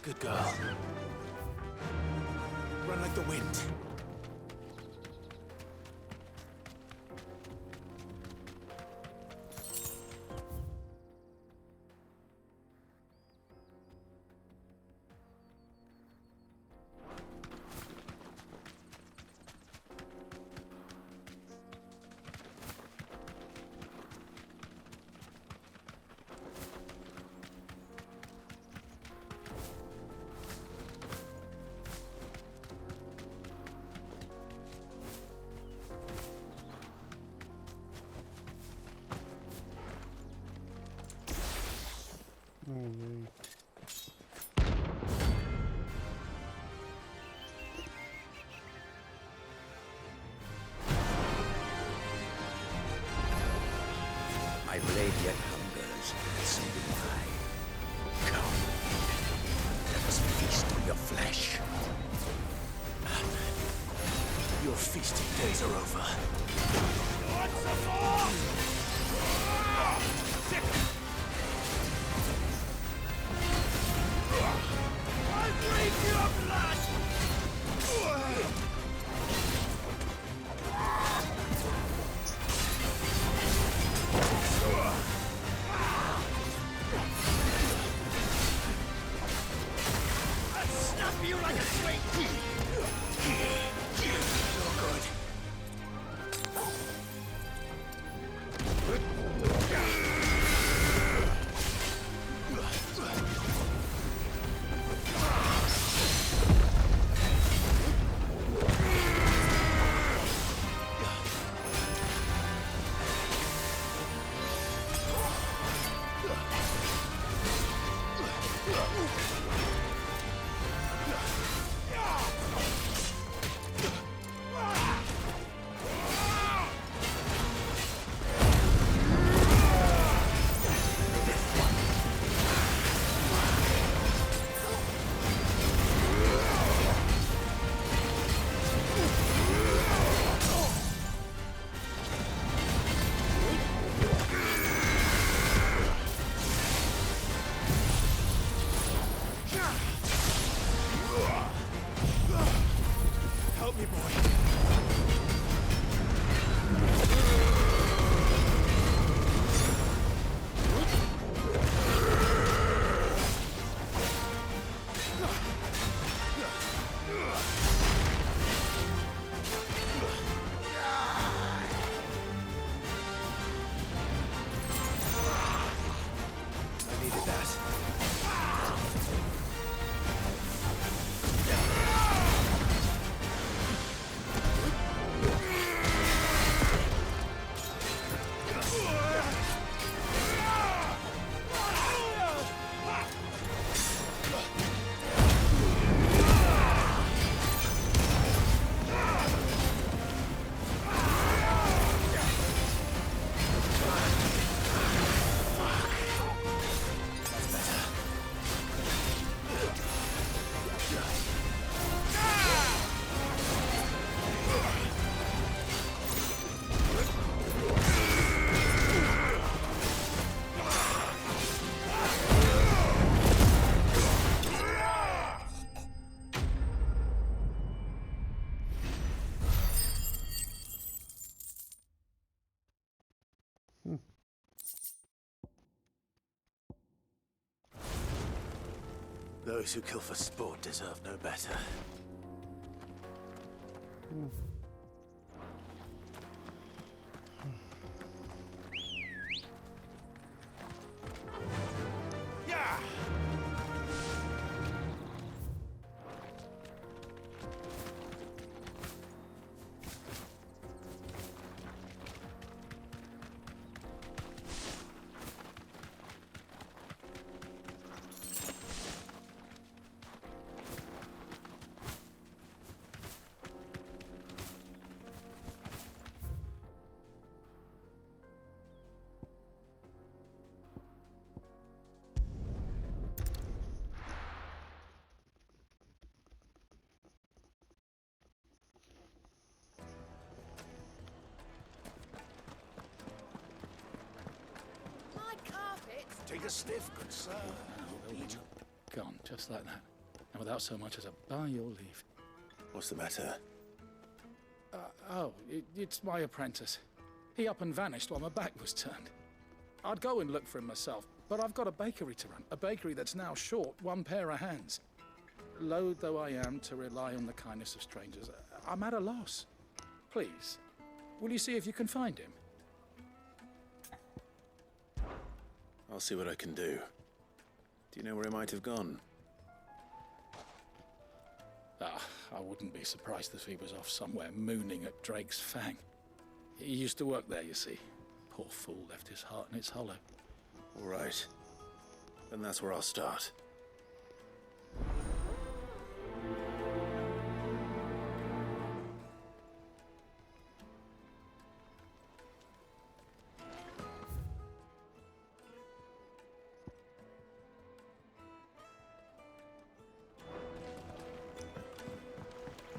Good girl. Run like the wind. My blade yet hungers, so do I. Come, let us feast on your flesh. Your feasting days are over. Want some more? I'll drink your blood! I'll snap you like a sweet pea! You're good. Help me, boy. I needed that. Those who kill for sport deserve no better. Yeah! Take a sniff, good sir. Gone, just like that. and without so much as a by your leave. What's the matter? It's my apprentice. He up and vanished while my back was turned. I'd go and look for him myself, but I've got a bakery to run. A bakery that's now short one pair of hands. Loath though I am to rely on the kindness of strangers, I'm at a loss. Please, will you see if you can find him? I'll see what I can do. Do you know where he might have gone? I wouldn't be surprised if he was off somewhere mooning at Drake's Fang. He used to work there, you see. Poor fool left his heart in its hollow. All right. Then that's where I'll start.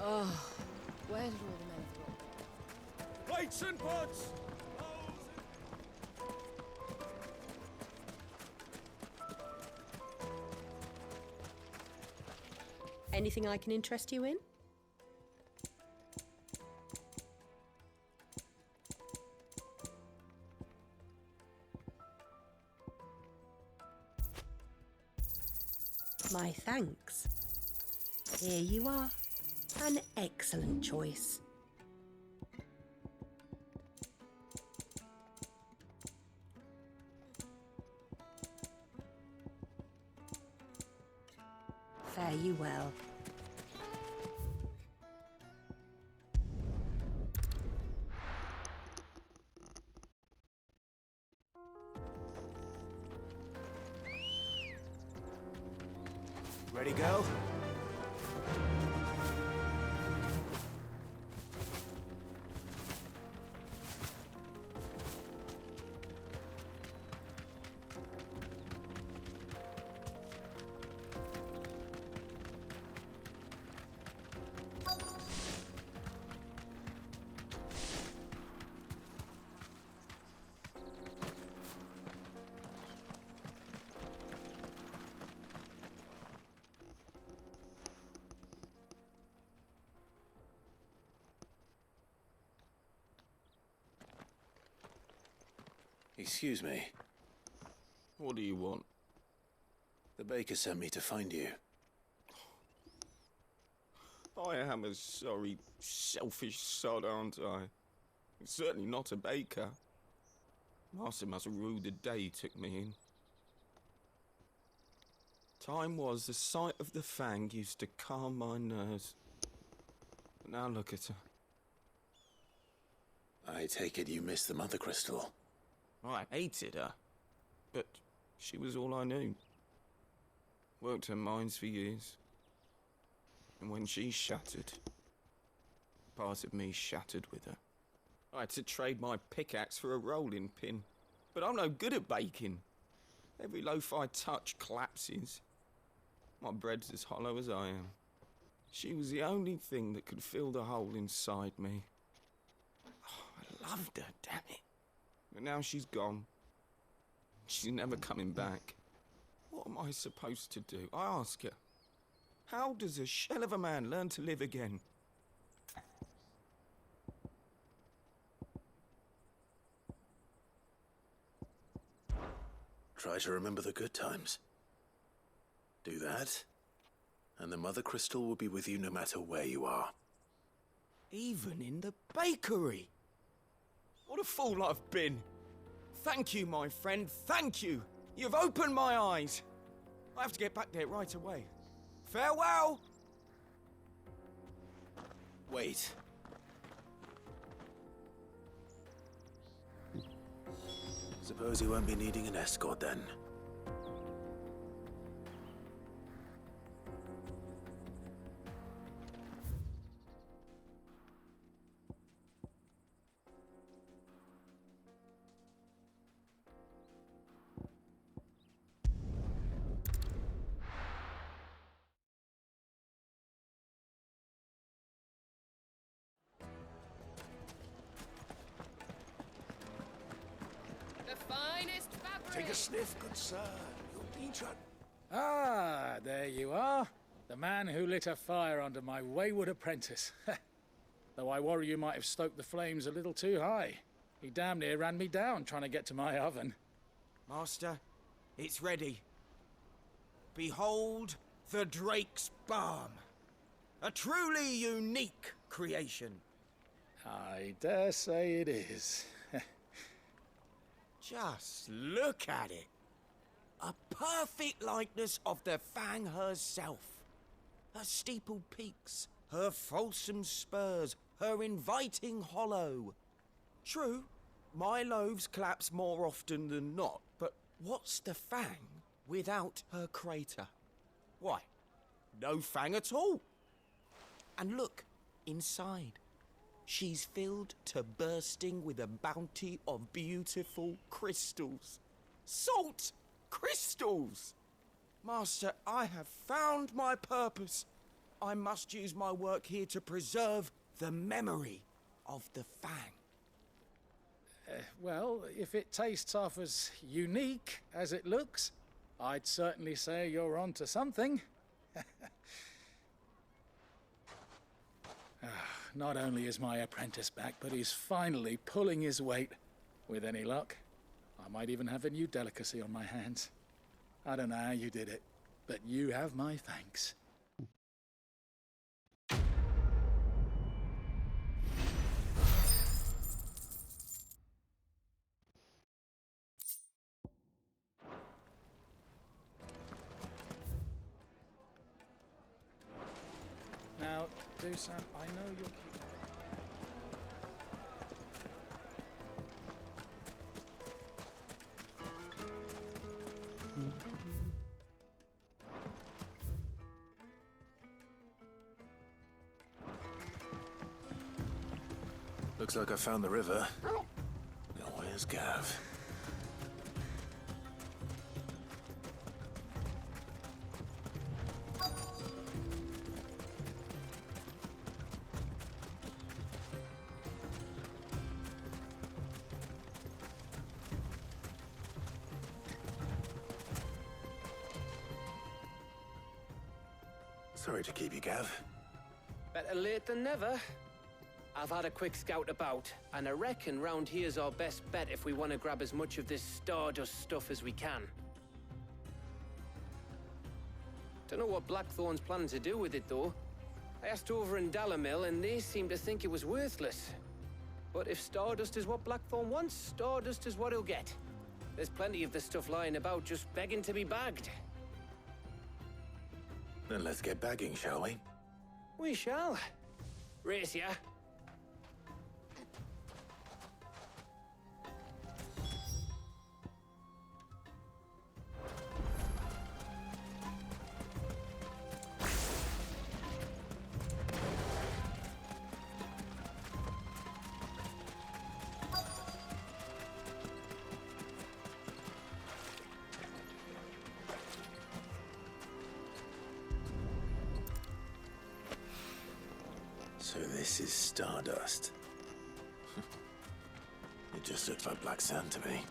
Oh, where did all the men go? Plates and pots! Anything I can interest you in? My thanks. Here you are. An excellent choice. Fare you well. Ready, go? Excuse me. What do you want? The baker sent me to find you. I am a sorry, selfish sod, aren't I? Certainly not a baker. Master must have ruled the day he took me in. Time was the sight of the Fang used to calm my nerves. But now look at her. I take it you missed the Mother Crystal. I hated her, but she was all I knew. Worked her mines for years. And when she shattered, part of me shattered with her. I had to trade my pickaxe for a rolling pin, but I'm no good at baking. Every loaf I touch collapses. My bread's as hollow as I am. She was the only thing that could fill the hole inside me. Oh, I loved her, damn it. But now she's gone. She's never coming back. What am I supposed to do? I ask her. How does a shell of a man learn to live again? Try to remember the good times. Do that, and the Mother Crystal will be with you no matter where you are. Even in the bakery. What a fool I've been. Thank you, my friend, thank you. You've opened my eyes. I have to get back there right away. Farewell! Wait. Suppose you won't be needing an escort then. The finest fabric! Take a sniff, good sir. You'll need your... Ah, there you are. The man who lit a fire under my wayward apprentice. Though I worry you might have stoked the flames a little too high. He damn near ran me down trying to get to my oven. Master, it's ready. Behold the Drake's Balm. A truly unique creation. I dare say it is. Just look at it. A perfect likeness of the Fang herself. Her steepled peaks, her fulsome spurs, her inviting hollow. True, my loaves collapse more often than not, but what's the Fang without her crater? Why, no Fang at all. And look, inside. She's filled to bursting with a bounty of beautiful crystals. Salt crystals! Master, I have found my purpose. I must use my work here to preserve the memory of the Fang. Well, if it tastes half as unique as it looks, I'd certainly say you're onto something. Not only is my apprentice back, but he's finally pulling his weight. With any luck, I might even have a new delicacy on my hands. I don't know how you did it, but you have my thanks. Now, Dusan, I know you're keeping... Looks like I found the river. Now where's Gav? Sorry to keep you, Gav. Better late than never. I've had a quick scout about, and I reckon round here's our best bet if we want to grab as much of this Stardust stuff as we can. Don't know what Blackthorn's planning to do with it, though. I asked over in Dalamil, and they seem to think it was worthless. But if Stardust is what Blackthorn wants, Stardust is what he'll get. There's plenty of the stuff lying about, just begging to be bagged. Then let's get bagging, shall we? We shall. Race ya. So this is Stardust. It just looks like black sand to me.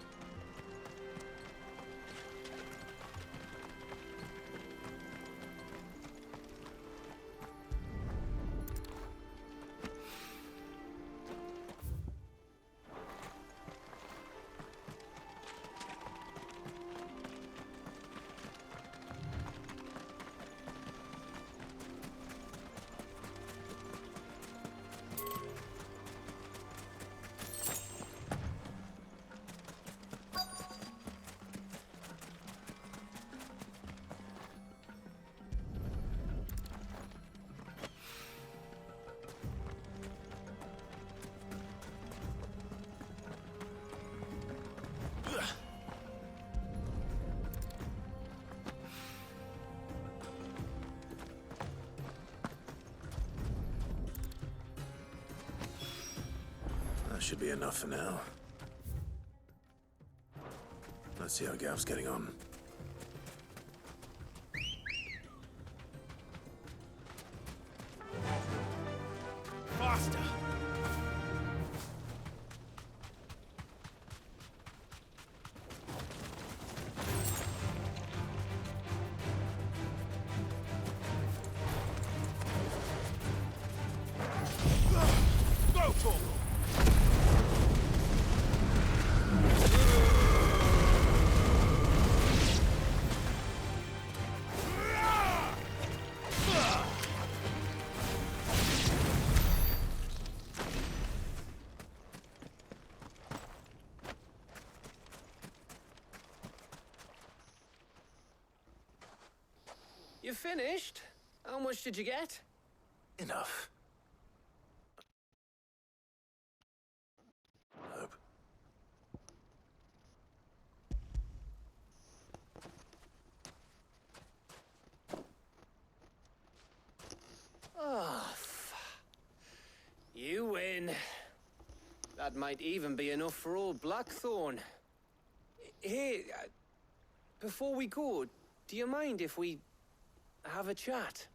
That should be enough for now. Let's see how Gav's getting on. Faster! You finished? How much did you get? Enough. Hope. Oh, you win. That might even be enough for old Blackthorn. Hey, before we go, do you mind if we have a chat?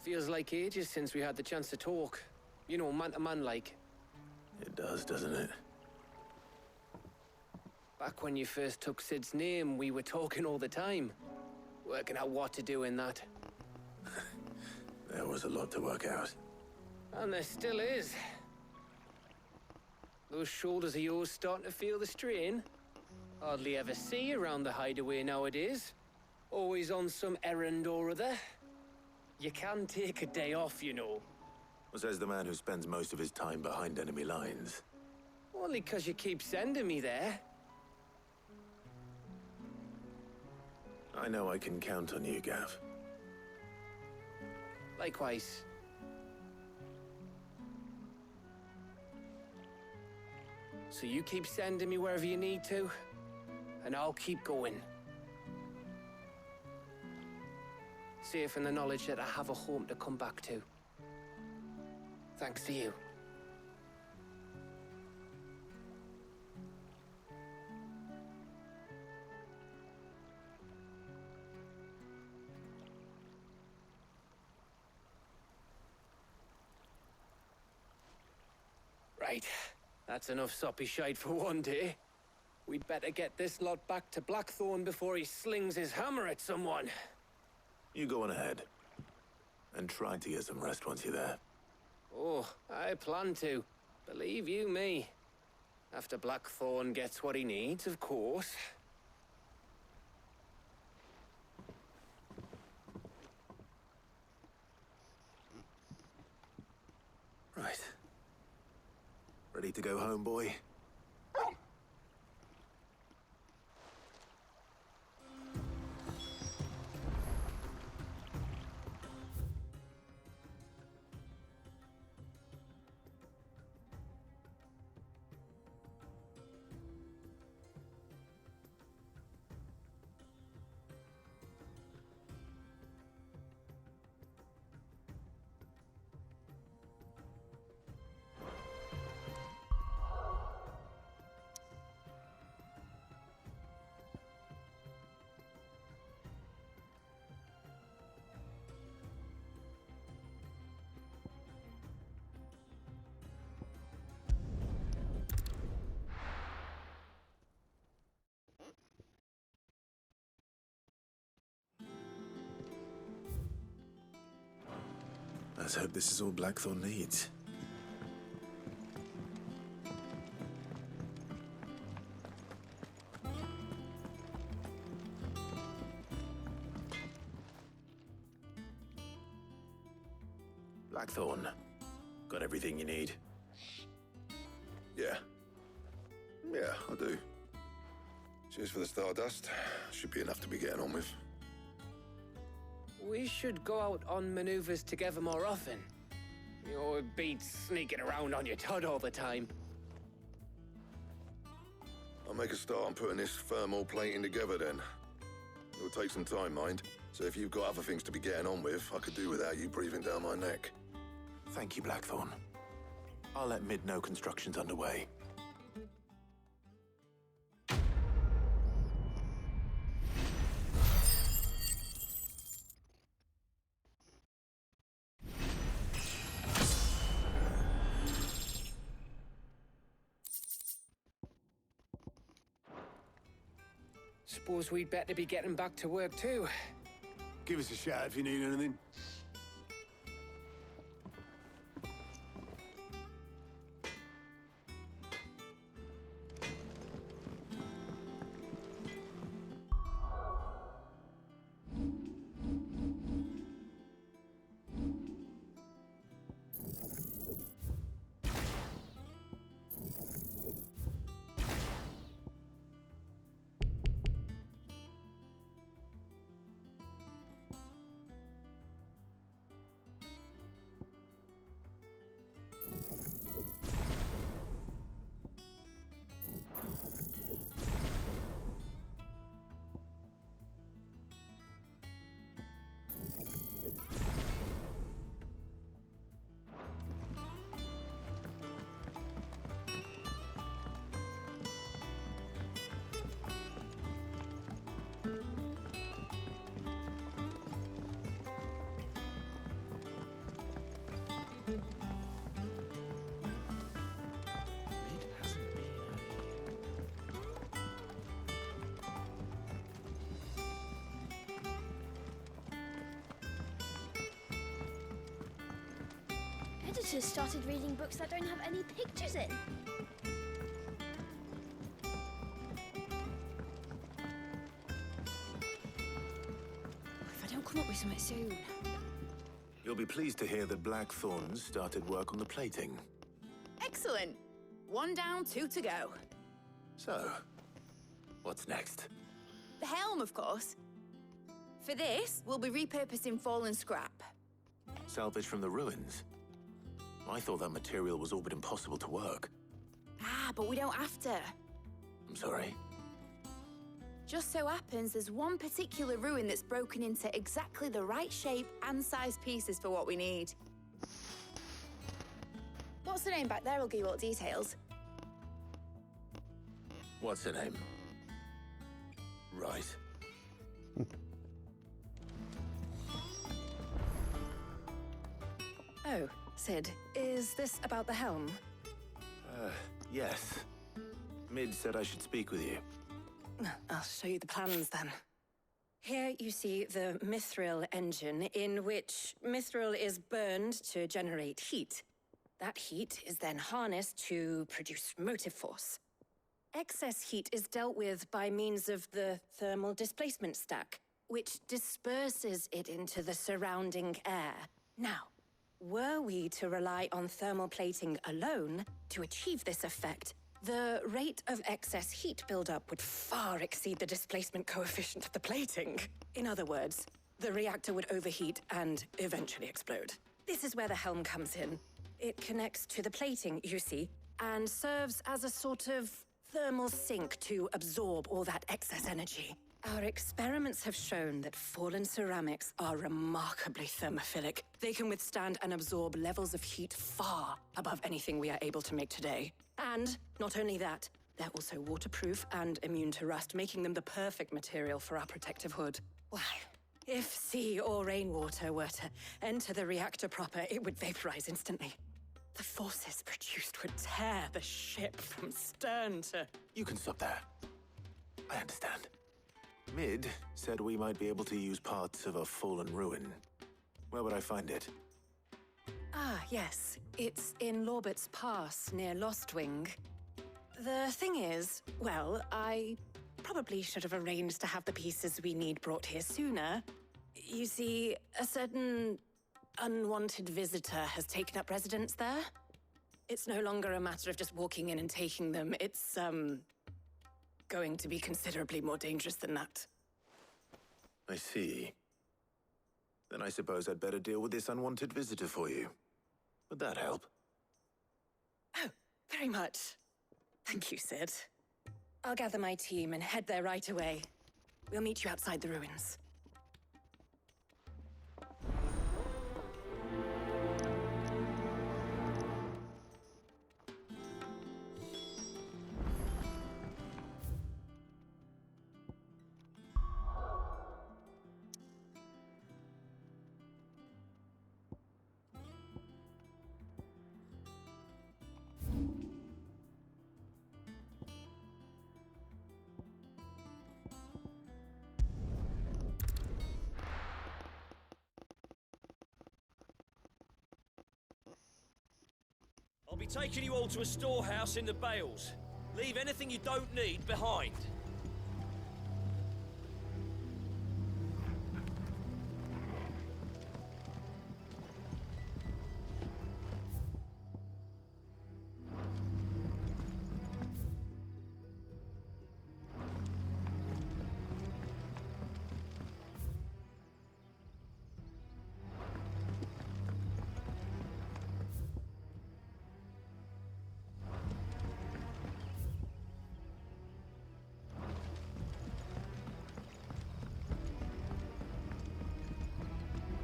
Feels like ages since we had the chance to talk. You know, man to man like. It does, doesn't it? Back when you first took Sid's name, we were talking all the time. Working out what to do in that. There was a lot to work out. And there still is. Those shoulders of yours starting to feel the strain. Hardly ever see you around the hideaway nowadays. Always on some errand or other. You can take a day off, you know. Says the man who spends most of his time behind enemy lines. Only 'cause you keep sending me there. I know I can count on you, Gav. Likewise. So you keep sending me wherever you need to, and I'll keep going. Safe in the knowledge that I have a home to come back to. Thanks to you. Right. That's enough soppy shite for one day. We'd better get this lot back to Blackthorn before he slings his hammer at someone. You go on ahead. And try to get some rest once you're there. Oh, I plan to. Believe you me. After Blackthorn gets what he needs, of course. Right. Ready to go home, boy? Let's hope this is all Blackthorn needs. Blackthorn, got everything you need? Yeah. Yeah, I do. Cheers for the Stardust. Should be enough to be getting on with. We should go out on maneuvers together more often. You know, it beats sneaking around on your Todd all the time. I'll make a start on putting this thermal plating together then. It'll take some time, mind. So if you've got other things to be getting on with, I could do without you breathing down my neck. Thank you, Blackthorn. I'll let Mid know construction's underway. Suppose we'd better be getting back to work too. Give us a shout if you need anything. daughters started reading books that don't have any pictures in. If I don't come up with something soon. You'll be pleased to hear that Blackthorn's started work on the plating. Excellent. 1 down, 2 to go. So, what's next? The helm, of course. For this, we'll be repurposing fallen scrap. Salvage from the ruins? I thought that material was all but impossible to work. Ah, but we don't have to. I'm sorry. Just so happens there's one particular ruin that's broken into exactly the right shape and size pieces for what we need. What's the name back there? I'll give you all the details. What's her name? Right. Oh, Sid, is this about the helm? Yes. Mid said I should speak with you. I'll show you the plans then. Here you see the mithril engine, in which mithril is burned to generate heat. That heat is then harnessed to produce motive force. Excess heat is dealt with by means of the thermal displacement stack, which disperses it into the surrounding air. Now, were we to rely on thermal plating alone to achieve this effect, the rate of excess heat buildup would far exceed the displacement coefficient of the plating. In other words, the reactor would overheat and eventually explode. This is where the helm comes in. It connects to the plating, you see, and serves as a sort of thermal sink to absorb all that excess energy. Our experiments have shown that fallen ceramics are remarkably thermophilic. They can withstand and absorb levels of heat far above anything we are able to make today. And not only that, they're also waterproof and immune to rust, making them the perfect material for our protective hood. Why, if sea or rainwater were to enter the reactor proper, it would vaporize instantly. The forces produced would tear the ship from stern to... You can stop there. I understand. Mid said we might be able to use parts of a fallen ruin. Where would I find it? Ah, yes. It's in Lorbert's Pass, near Lostwing. The thing is, well, I probably should have arranged to have the pieces we need brought here sooner. You see, a certain unwanted visitor has taken up residence there. It's no longer a matter of just walking in and taking them. It's, going to be considerably more dangerous than that. I see. Then I suppose I'd better deal with this unwanted visitor for you. Would that help? Oh, very much. Thank you, Sid. I'll gather my team and head there right away. We'll meet you outside the ruins. I'll be taking you all to a storehouse in the Bales. Leave anything you don't need behind.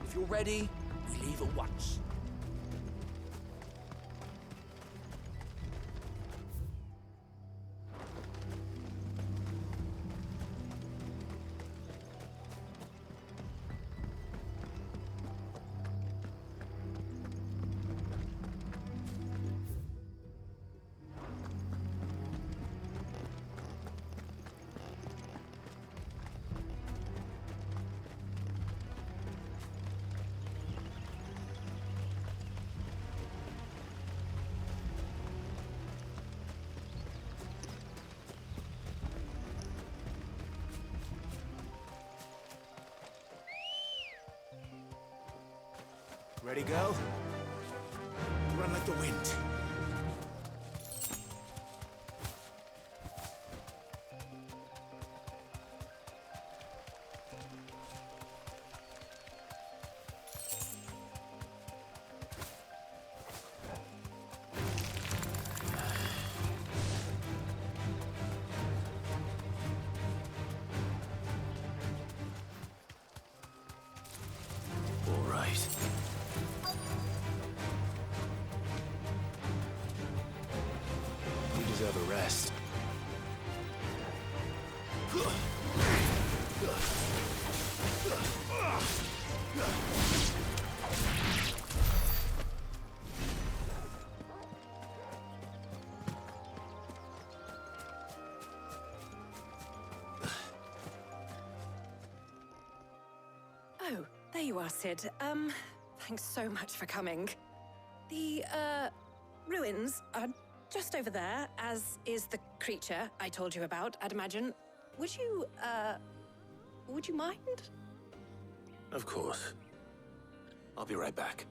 If you're ready, we leave at once. Ready, girl? Run like the wind. All right. You deserve a rest. Oh, there you are, Sid. Thanks so much for coming. The, ruins are just over there, as is the creature I told you about, I'd imagine. Would you mind? Of course. I'll be right back.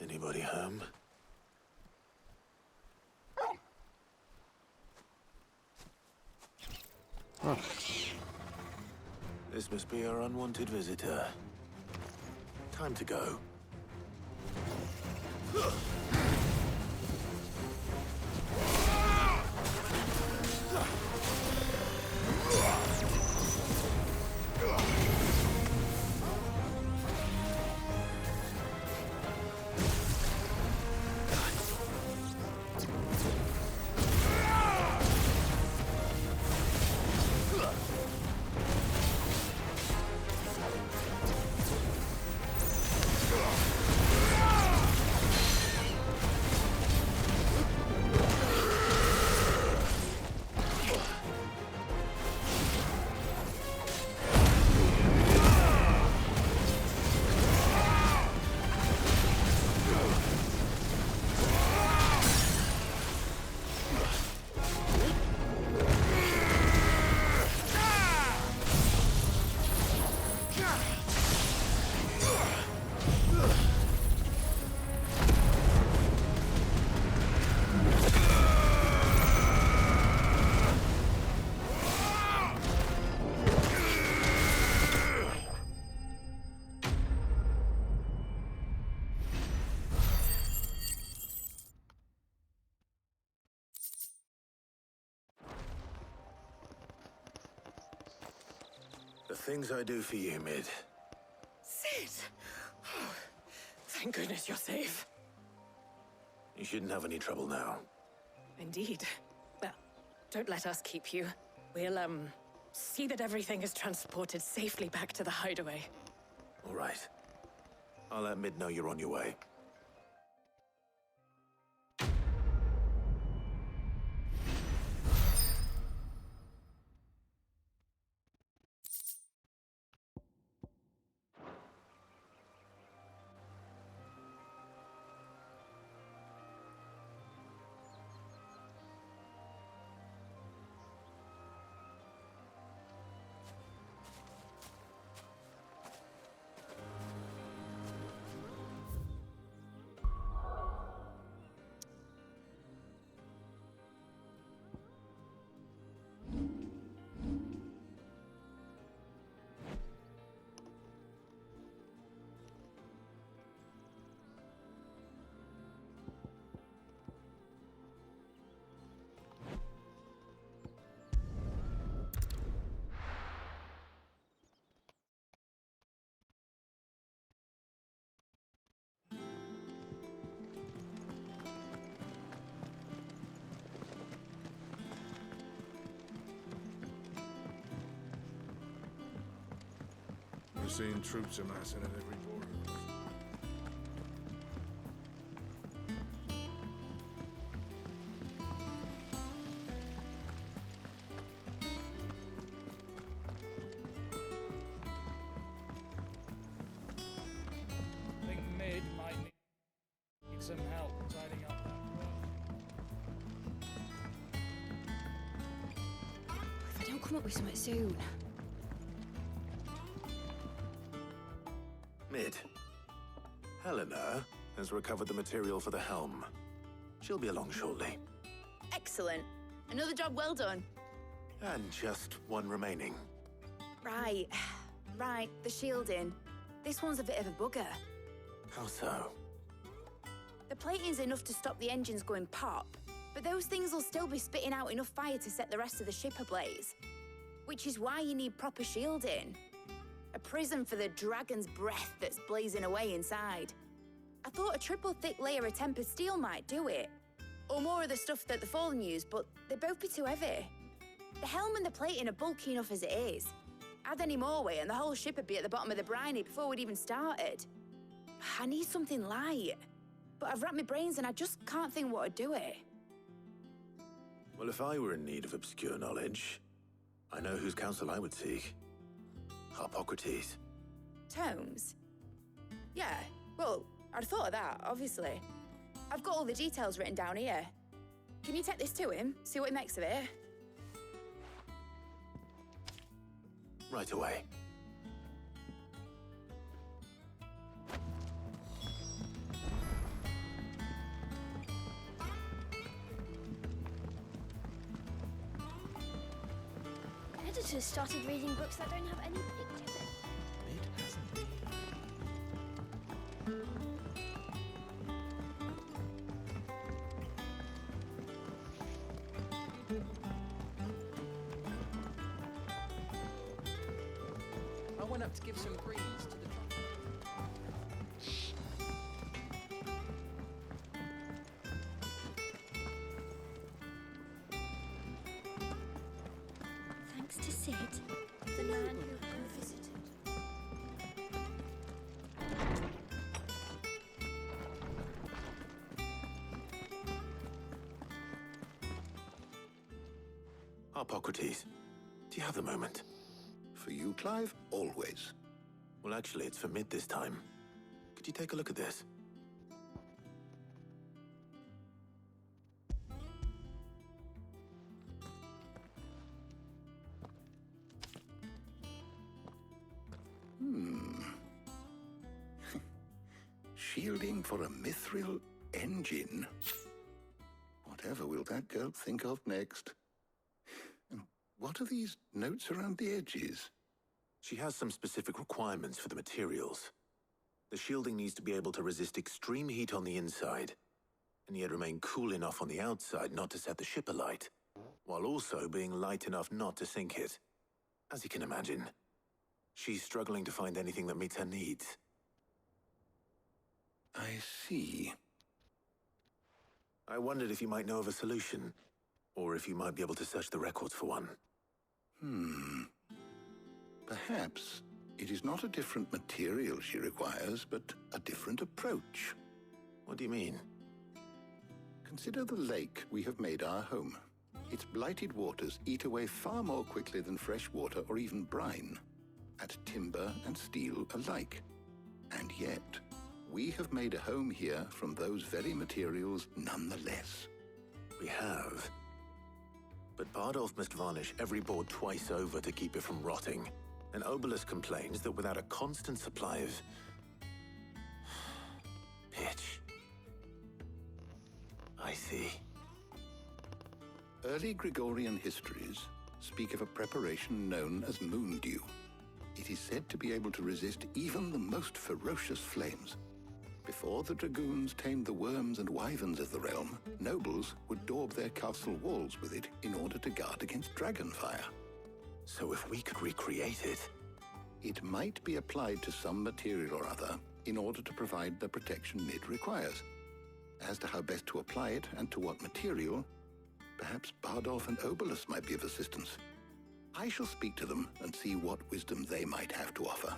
Anybody home? This must be our unwanted visitor. Time to go. The things I do for you, Mid. Sid! Oh, thank goodness you're safe. You shouldn't have any trouble now. Indeed. Well, don't let us keep you. We'll, see that everything is transported safely back to the hideaway. All right. I'll let Mid know you're on your way. We're seeing troops amassing at every border. I think Mid might need come up with something soon. Mid. Helena has recovered the material for the helm. She'll be along shortly. Excellent. Another job well done. And just one remaining. Right. Right, the shielding. This one's a bit of a bugger. How so? The plating's enough to stop the engines going pop, but those things will still be spitting out enough fire to set the rest of the ship ablaze. Which is why you need proper shielding. A prison for the dragon's breath that's blazing away inside. I thought a triple thick layer of tempered steel might do it. Or more of the stuff that the Fallen use, but they'd both be too heavy. The helm and the plating are bulky enough as it is. Add any more weight and the whole ship would be at the bottom of the briny before we'd even started. I need something light. But I've racked my brains and I just can't think what would do it. Well, if I were in need of obscure knowledge, I know whose counsel I would seek. Harpocrates. Tomes? Yeah, well, I'd thought of that, obviously. I've got all the details written down here. Can you take this to him, see what he makes of it? Right away. Editors started reading books that don't have any pictures in. It hasn't been. I went up to give some greens to the Thanks to Sid, the man who visited. Harpocrates, do you have the moment? For you, Clive, always. Well, actually, it's for Mid this time. Could you take a look at this? Shielding for a mithril engine. Whatever will that girl think of next? And what are these notes around the edges? She has some specific requirements for the materials. The shielding needs to be able to resist extreme heat on the inside, and yet remain cool enough on the outside not to set the ship alight, while also being light enough not to sink it. As you can imagine, she's struggling to find anything that meets her needs. I see. I wondered if you might know of a solution, or if you might be able to search the records for one. Perhaps it is not a different material she requires, but a different approach. What do you mean? Consider the lake we have made our home. Its blighted waters eat away far more quickly than fresh water or even brine, at timber and steel alike. And yet, we have made a home here from those very materials nonetheless. We have. But Bardolph must varnish every board twice over to keep it from rotting. And Obelus complains that without a constant supply of pitch. I see. Early Gregorian histories speak of a preparation known as moondew. It is said to be able to resist even the most ferocious flames. Before the dragoons tamed the worms and wyverns of the realm, nobles would daub their castle walls with it in order to guard against dragonfire. So if we could recreate it... It might be applied to some material or other in order to provide the protection Mid requires. As to how best to apply it and to what material, perhaps Bardolph and Obelus might be of assistance. I shall speak to them and see what wisdom they might have to offer.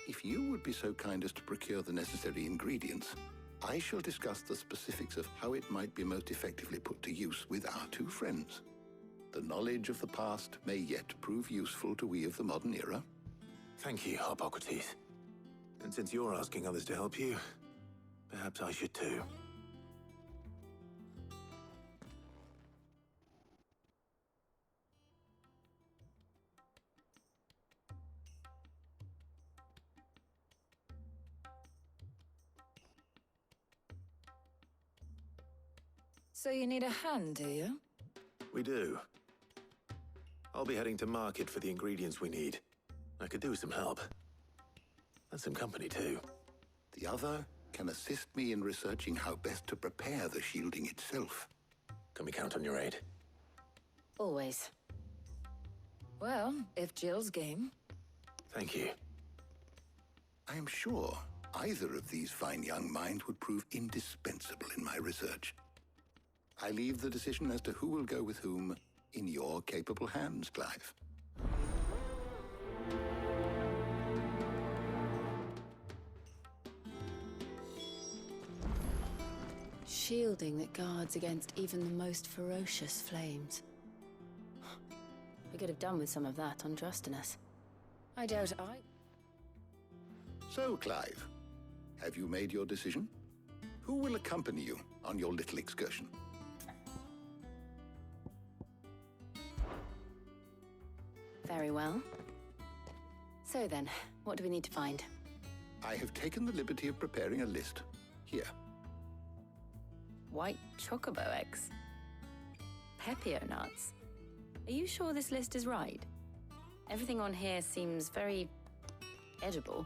If you would be so kind as to procure the necessary ingredients, I shall discuss the specifics of how it might be most effectively put to use with our two friends. The knowledge of the past may yet prove useful to we of the modern era. Thank you, Harpocrates. And since you're asking others to help you, perhaps I should too. So you need a hand, do you? We do. I'll be heading to market for the ingredients we need. I could do with some help. And some company, too. The other can assist me in researching how best to prepare the shielding itself. Can we count on your aid? Always. Well, if Jill's game. Thank you. I am sure either of these fine young minds would prove indispensable in my research. I leave the decision as to who will go with whom in your capable hands, Clive. Shielding that guards against even the most ferocious flames. We could have done with some of that on Drustinus. I doubt I... So, Clive, have you made your decision? Who will accompany you on your little excursion? Very well. So then, what do we need to find? I have taken the liberty of preparing a list. Here. White chocobo eggs. Pepio nuts. Are you sure this list is right? Everything on here seems very... edible.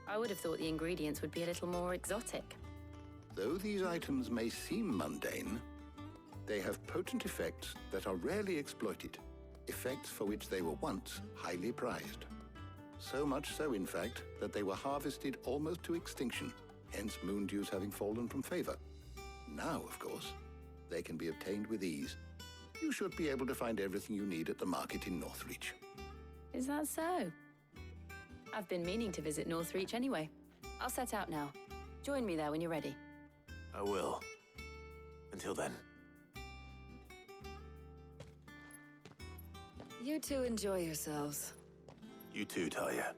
I would have thought the ingredients would be a little more exotic. Though these items may seem mundane, they have potent effects that are rarely exploited. Effects for which they were once highly prized. So much so, in fact, that they were harvested almost to extinction, hence moon dews having fallen from favor. Now, of course, they can be obtained with ease. You should be able to find everything you need at the market in Northreach. Is that so? I've been meaning to visit Northreach anyway. I'll set out now. Join me there when you're ready. I will. Until then. You two enjoy yourselves. You too, Talia.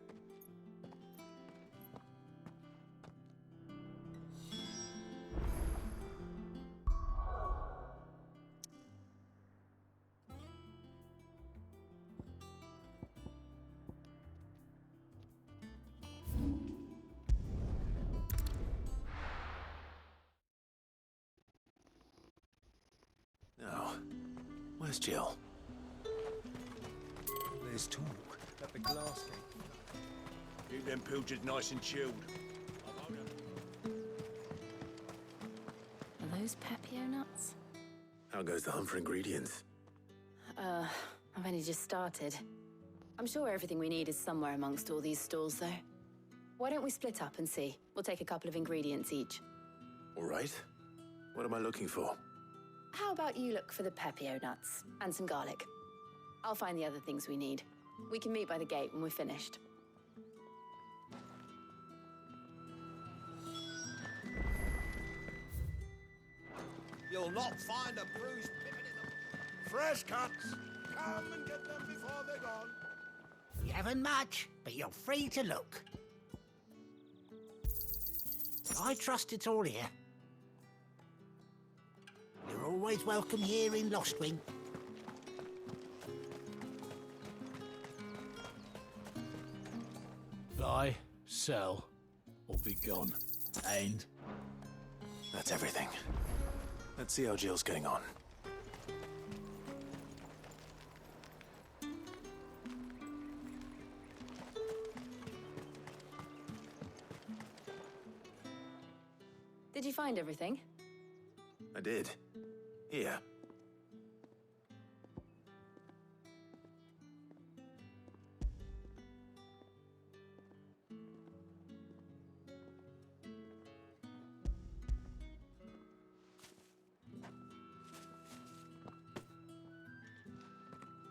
Now, where's Jill? There's talk at the glass gate. Keep them pilchards nice and chilled. Are those Pepio nuts? How goes the hunt for ingredients? I've only just started. I'm sure everything we need is somewhere amongst all these stalls, though. Why don't we split up and see? We'll take a couple of ingredients each. All right. What am I looking for? How about you look for the Pepio nuts and some garlic? I'll find the other things we need. We can meet by the gate when we're finished. You'll not find a bruised pippin in them. Fresh cuts. Come and get them before they're gone. You haven't much, but you're free to look. I trust it's all here. You're always welcome here in Lostwing. Buy, sell, or be gone. And? That's everything. Let's see how Jill's getting on. Did you find everything? I did. Here.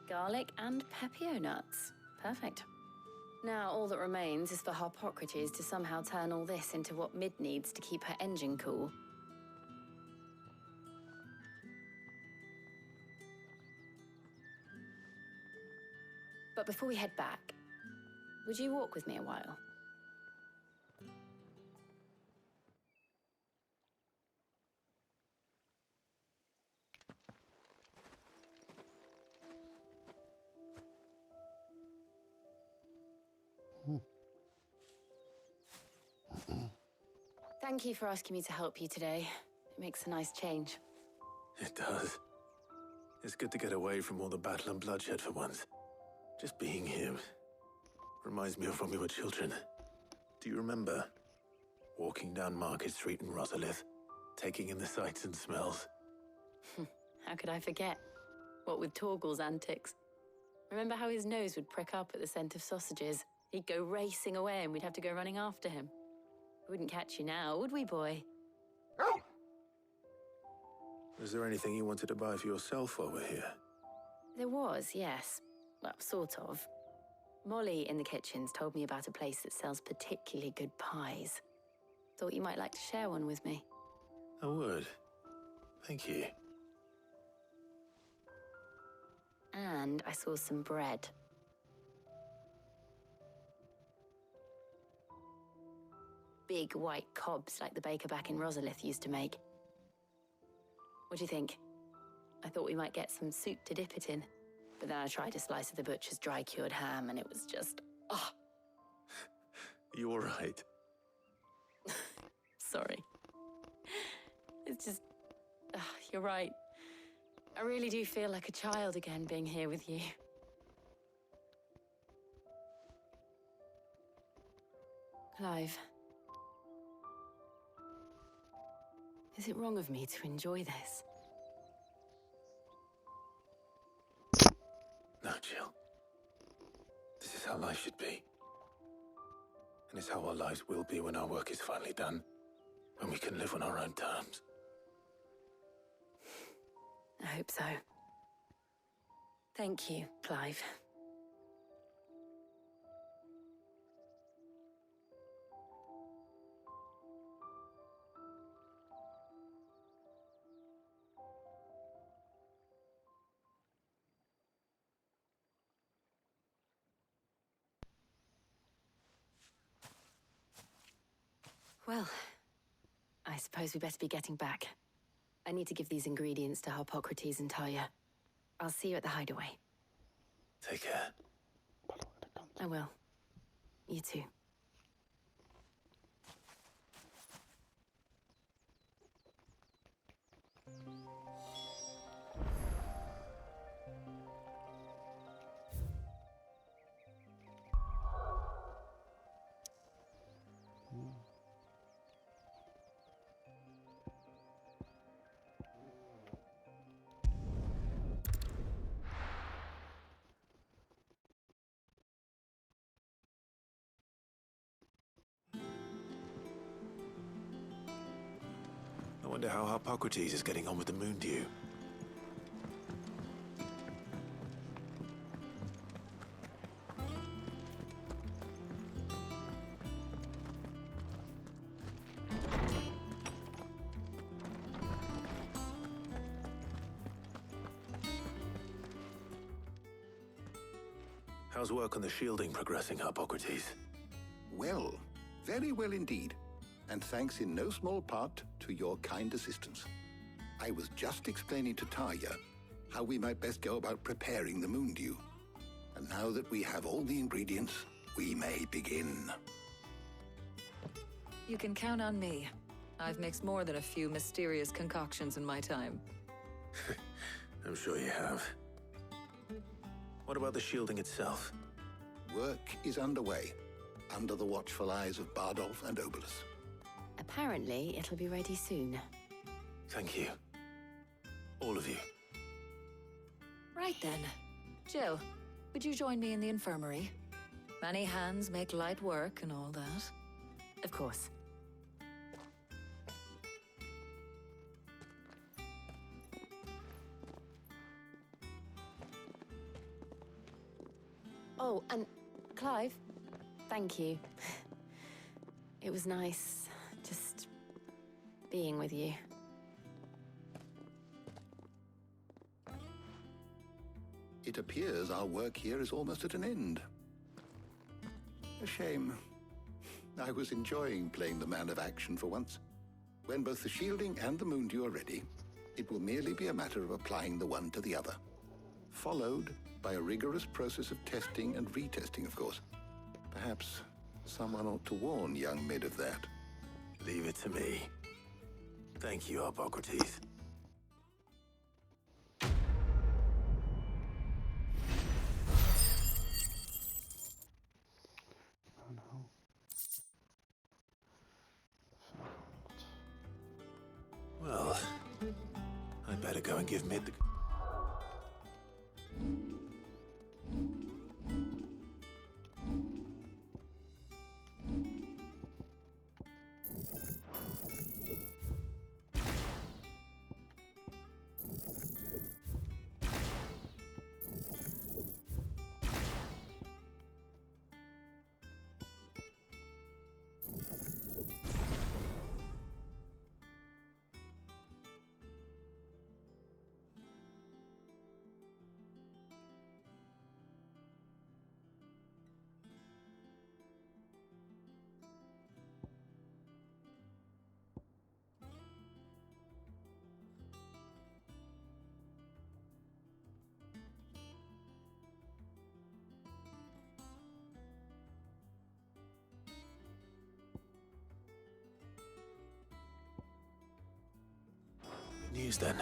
Garlic and Pepio nuts. Perfect. Now all that remains is for Harpocrates to somehow turn all this into what Mid needs to keep her engine cool. But before we head back, would you walk with me a while? Thank you for asking me to help you today. It makes a nice change. It does. It's good to get away from all the battle and bloodshed for once. Just being here reminds me of when we were children. Do you remember? Walking down Market Street in Rosalith, taking in the sights and smells. How could I forget? What with Torgal's antics. Remember how his nose would prick up at the scent of sausages? He'd go racing away and we'd have to go running after him. We wouldn't catch you now, would we, boy? Was there anything you wanted to buy for yourself while we're here? There was, yes. Well, sort of. Molly in the kitchens told me about a place that sells particularly good pies. Thought you might like to share one with me. I would. Thank you. And I saw some bread. Big white cobs like the baker back in Rosalith used to make. What do you think? I thought we might get some soup to dip it in. But then I tried a slice of the butcher's dry-cured ham and it was just... oh. You all right? Sorry. It's just... you're right. I really do feel like a child again being here with you. Clive. Is it wrong of me to enjoy this? No, Jill. This is how life should be. And it's how our lives will be when our work is finally done. When we can live on our own terms. I hope so. Thank you, Clive. Well, I suppose we better be getting back. I need to give these ingredients to Harpocrates and Talia. I'll see you at the hideaway. Take care. I will. You too. I wonder how Harpocrates is getting on with the moon dew. How's work on the shielding progressing, Harpocrates? Well, very well indeed. And thanks in no small part to your kind assistance. I was just explaining to Tarja how we might best go about preparing the moon dew. And now that we have all the ingredients, we may begin. You can count on me. I've mixed more than a few mysterious concoctions in my time. I'm sure you have. What about the shielding itself? Work is underway, under the watchful eyes of Bardolph and Obolus. Apparently, it'll be ready soon. Thank you. All of you. Right then. Jill, would you join me in the infirmary? Many hands make light work and all that. Of course. Oh, and Clive, thank you. It was nice just being with you. It appears our work here is almost at an end. A shame. I was enjoying playing the man of action for once. When both the shielding and the moon dew are ready, it will merely be a matter of applying the one to the other. Followed by a rigorous process of testing and retesting, of course. Perhaps someone ought to warn young Mid of that. Leave it to me. Thank you, Harpocrates. better go and give Mid the... News then.